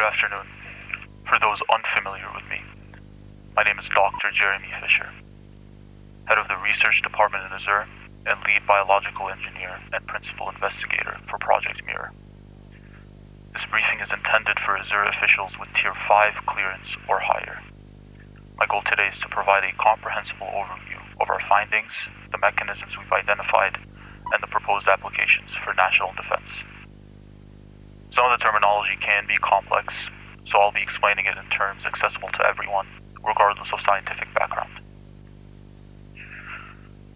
afternoon. For those unfamiliar with me, my name is Dr. Jeremy Fisher, head of the research department in Azure and lead biological engineer and principal investigator for Project Mirror. This briefing is intended for Azure officials with Tier 5 clearance or higher. My goal today is to provide a comprehensible overview of our findings, the mechanisms we've identified, and the proposed applications for national defense. Some of the terminology can be complex, so I'll be explaining it in terms accessible to everyone, regardless of scientific background.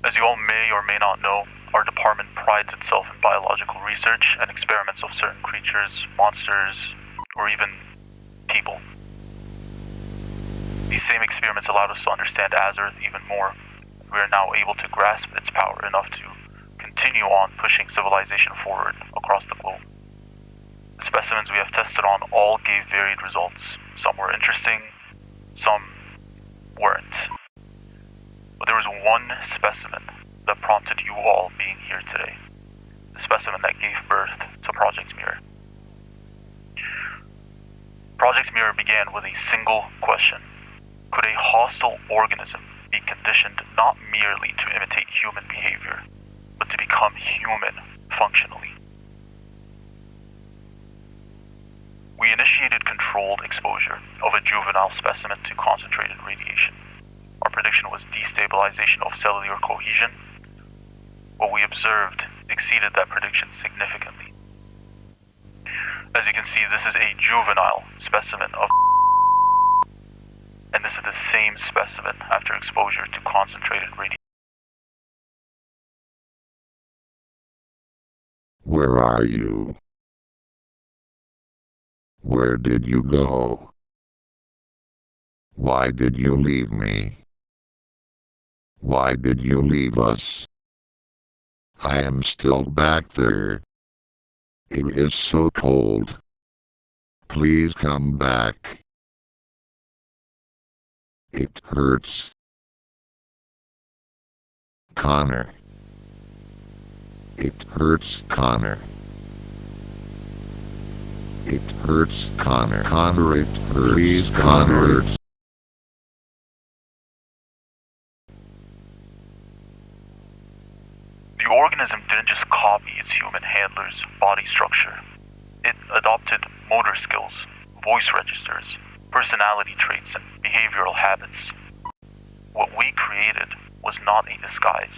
As you all may or may not know, our department prides itself in biological research and experiments of certain creatures, monsters, or even people. These same experiments allowed us to understand Azure even more. We are now able to grasp its power enough to continue on pushing civilization forward across the globe. The specimens we have tested on all gave varied results. Some were interesting, some weren't. But there was one specimen that prompted you all being here today. The specimen that gave birth to Project Mirror. Project Mirror began with a single question. Could a hostile organism be conditioned not merely to imitate human behavior, but to become human functionally? We initiated controlled exposure of a juvenile specimen to concentrated radiation. Our prediction was destabilization of cellular cohesion. What we observed exceeded that prediction significantly. As you can see, this is a juvenile specimen of, and this is the same specimen after exposure to concentrated radiation. Where are you? Where did you go? Why did you leave me? Why did you leave us? I am still back there. It is so cold. Please come back. It hurts. Connor. It hurts, Connor. It hurts, Connor. Connor, it hurts. Please, Connor. The organism didn't just copy its human handler's body structure. It adopted motor skills, voice registers, personality traits, and behavioral habits. What we created was not a disguise.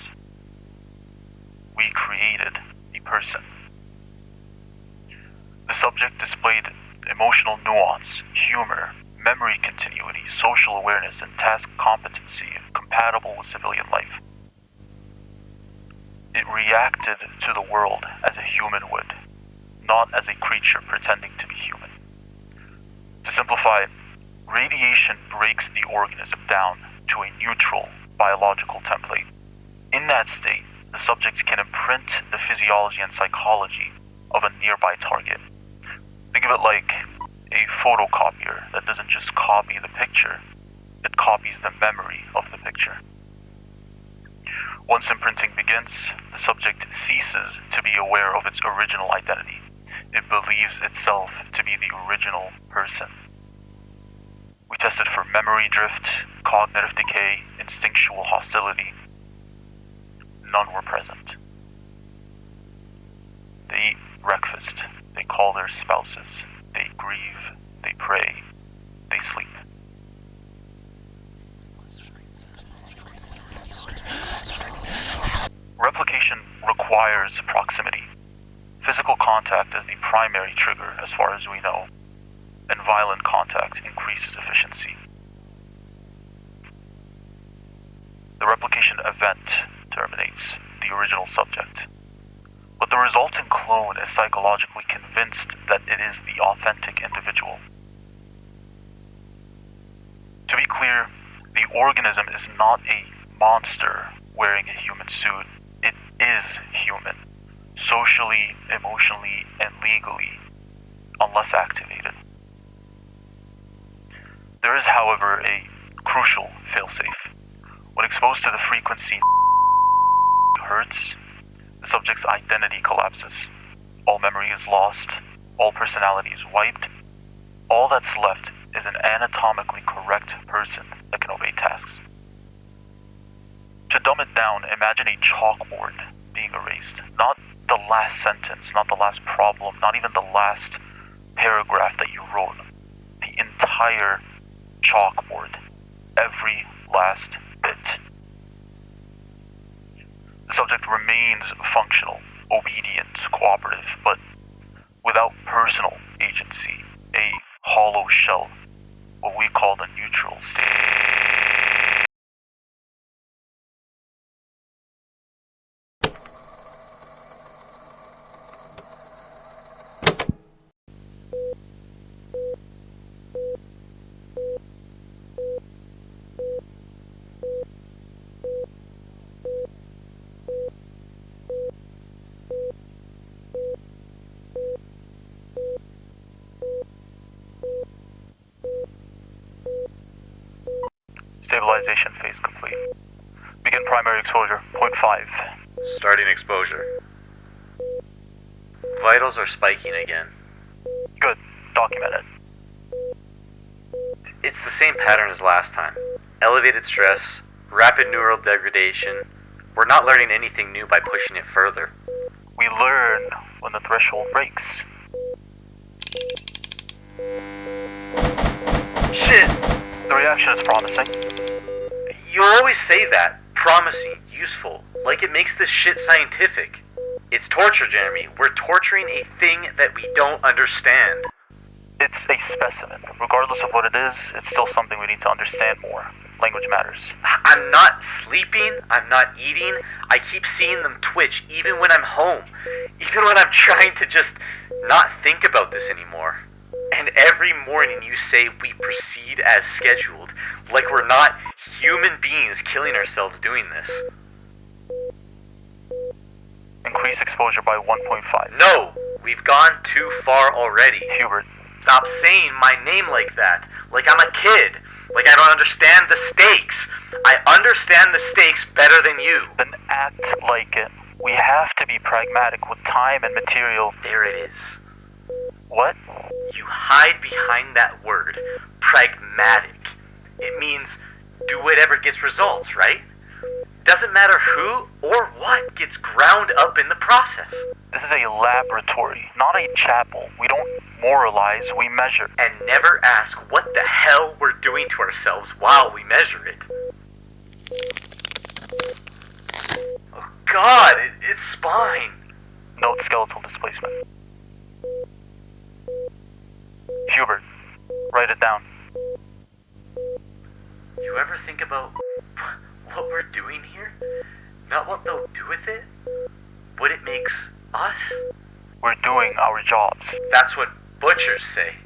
We created a person. The subject displayed emotional nuance, humor, memory continuity, social awareness, and task competency compatible with civilian life. It reacted to the world as a human would, not as a creature pretending to be human. To simplify, radiation breaks the organism down to a neutral biological template. In that state, the subject can imprint the physiology and psychology of a nearby target. Think of it like a photocopier that doesn't just copy the picture, it copies the memory of the picture. Once imprinting begins, the subject ceases to be aware of its original identity. It believes itself to be the original person. We tested for memory drift, cognitive decay, instinctual hostility. None were present. They eat breakfast. They call their spouses. They grieve. They pray. They sleep. Replication requires proximity. Physical contact is the primary trigger as far as we know, and violent contact increases efficiency. The replication event terminates the original subject, but the resulting clone is psychologically convinced that it is the authentic individual. To be clear, the organism is not a monster wearing a human suit. It is human, socially, emotionally, and legally, unless activated. There is, however, a crucial failsafe. When exposed to the frequency hertz, the subject's identity collapses. All memory is lost, all personality is wiped, All that's left is an anatomically correct person that can obey tasks. To dumb it down, imagine a chalkboard being erased. Not the last sentence, not the last problem, not even the last paragraph that you wrote. The entire chalkboard. Every last bit. The subject remains functional, obedient, cooperative, but without personal agency. A hollow shell, what we call the neutral state. Stabilization phase complete. Begin primary exposure, 0.5. Starting exposure. Vitals are spiking again. Good. Document it. It's the same pattern as last time. Elevated stress, rapid neural degradation. We're not learning anything new by pushing it further. We learn when the threshold breaks. Shit! The reaction is promising. You always say that. Promising, useful, like it makes this shit scientific. It's torture, Jeremy. We're torturing a thing that we don't understand. It's a specimen. Regardless of what it is, it's still something we need to understand more. Language matters. I'm not sleeping, I'm not eating. I keep seeing them twitch even when I'm home. Even when I'm trying to just not think about this anymore. And every morning you say we proceed as scheduled, like we're not human beings killing ourselves doing this. Increase exposure by 1.5. No, we've gone too far already. Hubert. Stop saying my name like that, like I'm a kid, like I don't understand the stakes. I understand the stakes better than you. Then act like it. We have to be pragmatic with time and material. There it is. What? You hide behind that word, pragmatic. It means do whatever gets results, right? Doesn't matter who or what gets ground up in the process. This is a laboratory, not a chapel. We don't moralize, we measure. And never ask what the hell we're doing to ourselves while we measure it. Oh God, it's spine. Note skeletal displacement. Hubert, write it down. You ever think about what we're doing here? Not what they'll do with it? What it makes us? We're doing our jobs. That's what butchers say.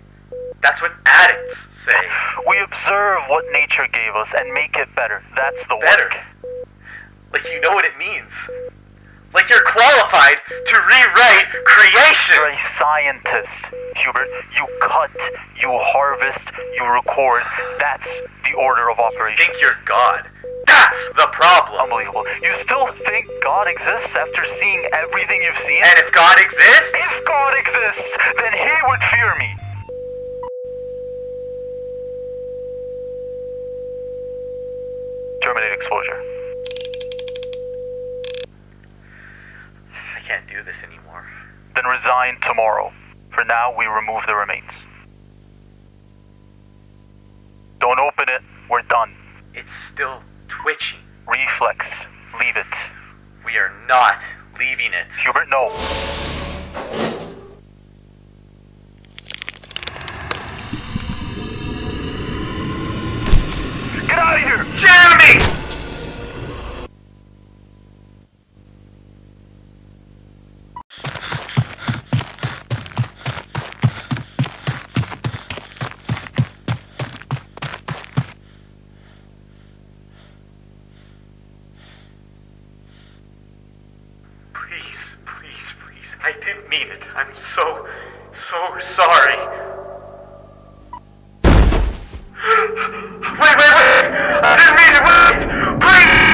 That's what addicts say. We observe what nature gave us and make it better. That's the Better. work. Like you know what it means. Like you're qualified to rewrite creation. You're a scientist, Hubert. You cut, you harvest, you record. That's the order of operations. You think you're God. That's the problem. Unbelievable. You still think God exists after seeing everything you've seen? And if God exists? If God exists, then he would fear me. Terminate exposure. I can't do this anymore. Then resign tomorrow. For now, we remove the remains. Don't open it. We're done. It's still twitching. Reflex. Leave it. We are not leaving it. Hubert, no. Get out of here! Jeremy! Please, I didn't mean it. I'm so sorry. Wait! I didn't mean it, wait! Please!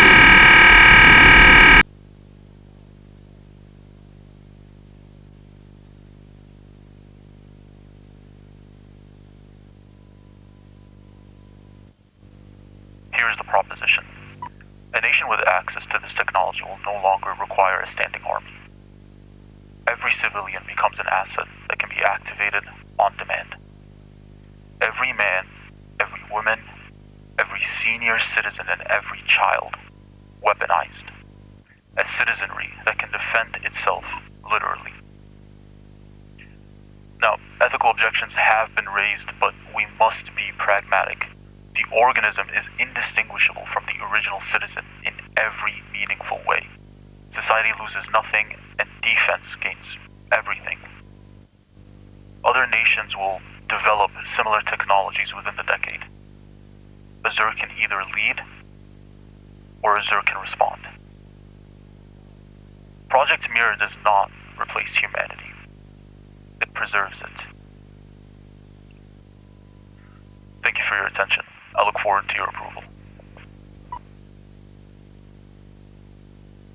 proposition. A nation with access to this technology will no longer require a standing army. Every civilian becomes an asset that can be activated on demand. Every man, every woman, every senior citizen, and every child weaponized. A citizenry that can defend itself, literally. Now, ethical objections have been raised, but we must be pragmatic. The organism is indistinguishable from the original citizen in every meaningful way. Society loses nothing, and defense gains everything. Other nations will develop similar technologies within the decade. Azure can either lead, or Azure can respond. Project Mirror does not replace humanity. It preserves it. Thank you for your attention. I look forward to your approval.